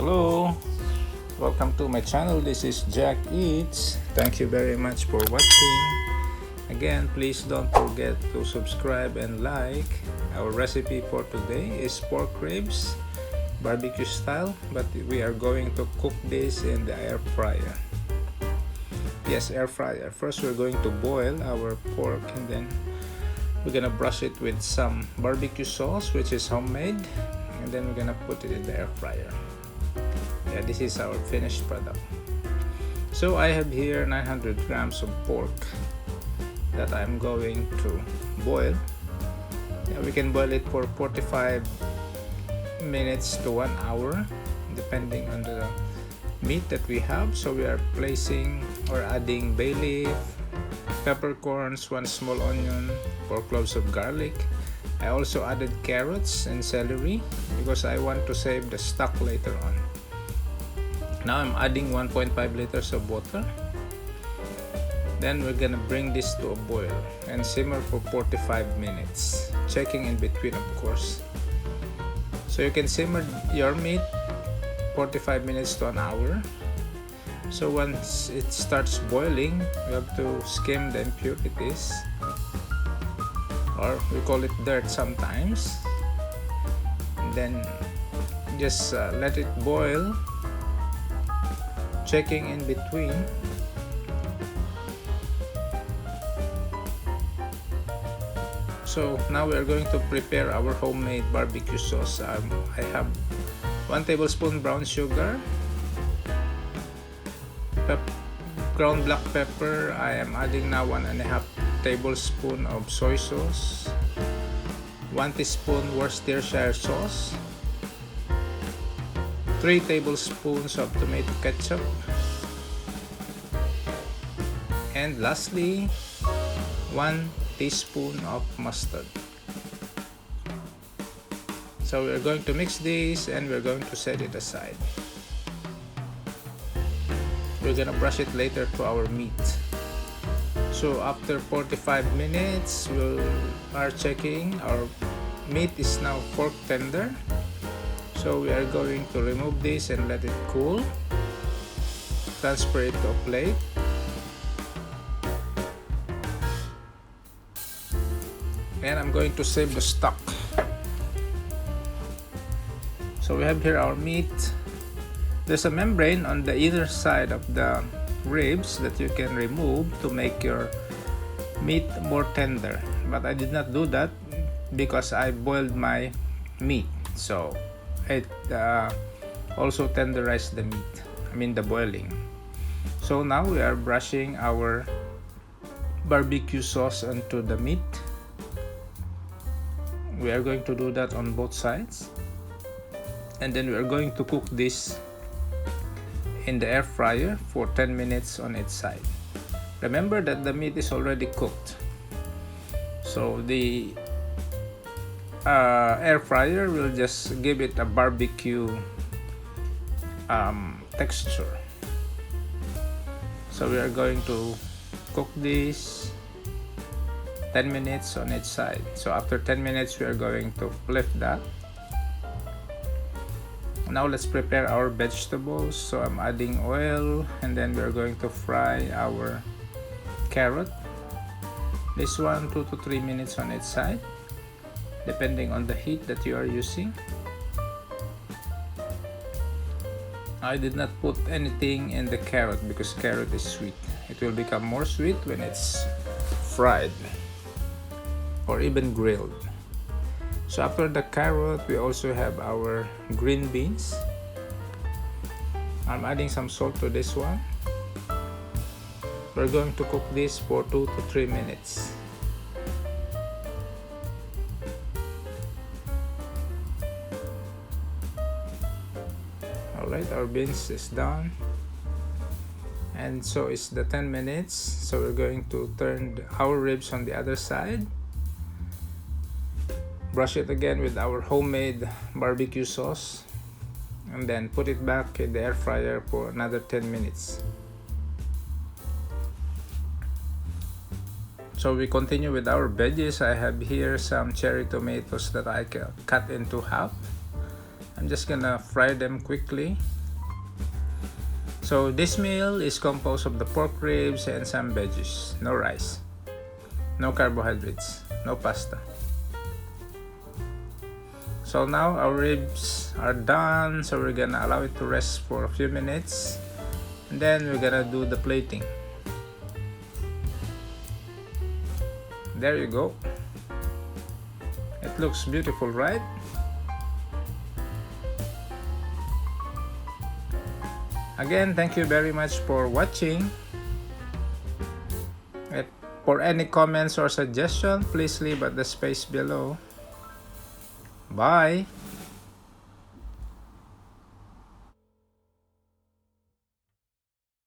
Hello, welcome to my channel. This is Jack Eats. Thank you very much for watching. Again, please don't forget to subscribe and like. Our recipe for today is pork ribs barbecue style, but we are going to cook this in the air fryer. Yes, air fryer. First we're going to boil our pork, and then we're gonna brush it with some barbecue sauce, which is homemade, and then we're gonna put it in the air fryer. Yeah, this is our finished product. So I have here 900 grams of pork that I'm going to boil. Yeah, we can boil it for 45 minutes to 1 hour depending on the meat that we have. So we are placing or adding bay leaf, peppercorns, 1 small onion, 4 cloves of garlic. I also added carrots and celery because I want to save the stock later on. Now I'm adding 1.5 liters of water. Then we're gonna bring this to a boil and simmer for 45 minutes, checking in between, of course. So you can simmer your meat 45 minutes to an hour. So once it starts boiling, we have to skim the impurities, or we call it dirt sometimes, and then just let it boil, checking in between. So now we are going to prepare our homemade barbecue sauce. I have 1 tablespoon brown sugar, ground black pepper. I am adding now 1.5 tablespoon of soy sauce, 1 teaspoon Worcestershire sauce, 3 tablespoons of tomato ketchup, and lastly 1 teaspoon of mustard. So we're going to mix this and we're going to set it aside. We're gonna brush it later to our meat. So after 45 minutes, we are checking. Our meat is now pork tender. So we are going to remove this and let it cool. Transfer it to a plate. And I'm going to save the stock. So we have here our meat. There's a membrane on the either side of the ribs that you can remove to make your meat more tender. But I did not do that because I boiled my meat. So it also tenderized the meat. I mean the boiling. So now we are brushing our barbecue sauce onto the meat. We are going to do that on both sides, and then we are going to cook this in the air fryer for 10 minutes on each side. Remember that the meat is already cooked, so the air fryer will just give it a barbecue texture. So we are going to cook this 10 minutes on each side. So after 10 minutes, we are going to flip that. Now let's prepare our vegetables. So I'm adding oil, and then we are going to fry our carrot. This one 2 to 3 minutes on each side, depending on the heat that you are using. I did not put anything in the carrot because carrot is sweet. It will become more sweet when it's fried or even grilled. So after the carrot, we also have our green beans. I'm adding some salt to this one. We're going to cook this for 2 to 3 minutes. Alright, our beans is done. And so it's the 10 minutes. So we're going to turn our ribs on the other side. Brush it again with our homemade barbecue sauce, and then put it back in the air fryer for another 10 minutes. So we continue with our veggies. I have here some cherry tomatoes that I cut into half. I'm just gonna fry them quickly. So this meal is composed of the pork ribs and some veggies. No rice, no carbohydrates, no pasta. So now our ribs are done, so we're gonna allow it to rest for a few minutes, and then we're gonna do the plating. There you go. It looks beautiful, right? Again, thank you very much for watching. For any comments or suggestion, please leave at the space below. Bye!